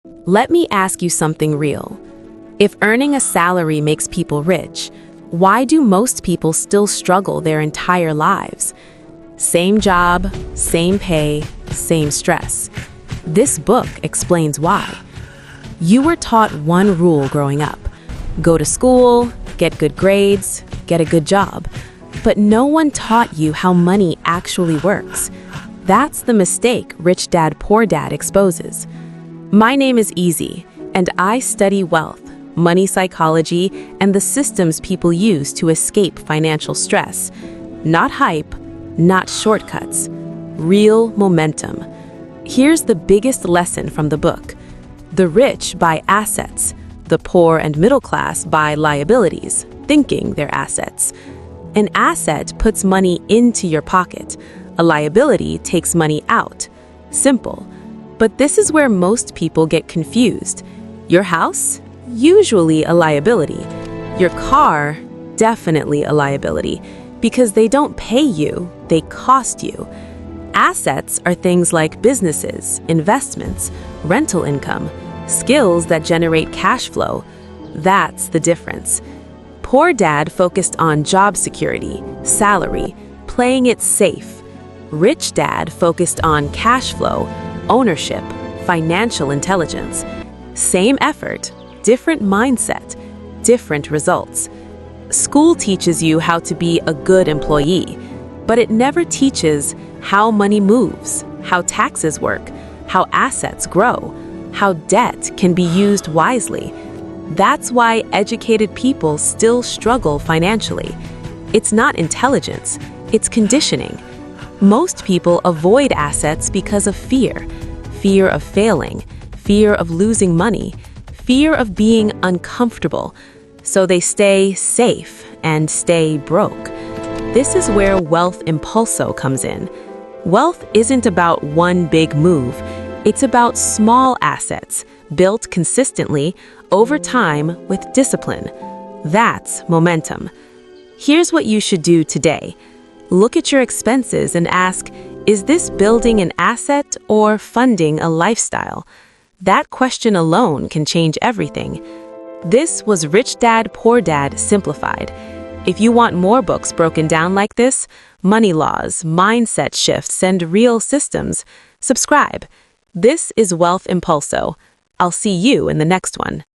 Let me ask you something real. If earning a salary makes people rich, why do most people still struggle their entire lives? Same job, same pay, same stress. This book explains why. You were taught one rule growing up: go to school, get good grades, get a good job. But no one taught you how money actually works. That's the mistake Rich Dad, Poor Dad exposes. My name is Easy, and I study wealth, money psychology, and the systems people use to escape financial stress. Not hype, not shortcuts, real momentum. Here's the biggest lesson from the book. The rich buy assets. The poor and middle class buy liabilities, thinking they're assets. An asset puts money into your pocket. A liability takes money out. Simple. But this is where most people get confused. Your house? Usually a liability. Your car? Definitely a liability. Because they don't pay you, they cost you. Assets are things like businesses, investments, rental income, skills that generate cash flow. That's the difference. Poor Dad focused on job security, salary, playing it safe. Rich Dad focused on cash flow, ownership, financial intelligence. Same effort, different mindset, different results. School teaches you how to be a good employee, but it never teaches how money moves, how taxes work, how assets grow, how debt can be used wisely. That's why educated people still struggle financially. It's not intelligence, it's conditioning. Most people avoid assets because of fear. Fear of failing, fear of losing money, fear of being uncomfortable. So they stay safe and stay broke. This is where Wealth Impulso comes in. Wealth isn't about one big move. It's about small assets, built consistently, over time, with discipline. That's momentum. Here's what you should do today. Look at your expenses and ask, is this building an asset or funding a lifestyle? That question alone can change everything. This was Rich Dad, Poor Dad Simplified. If you want more books broken down like this, money laws, mindset shifts, and real systems, subscribe. This is Wealth Impulso. I'll see you in the next one.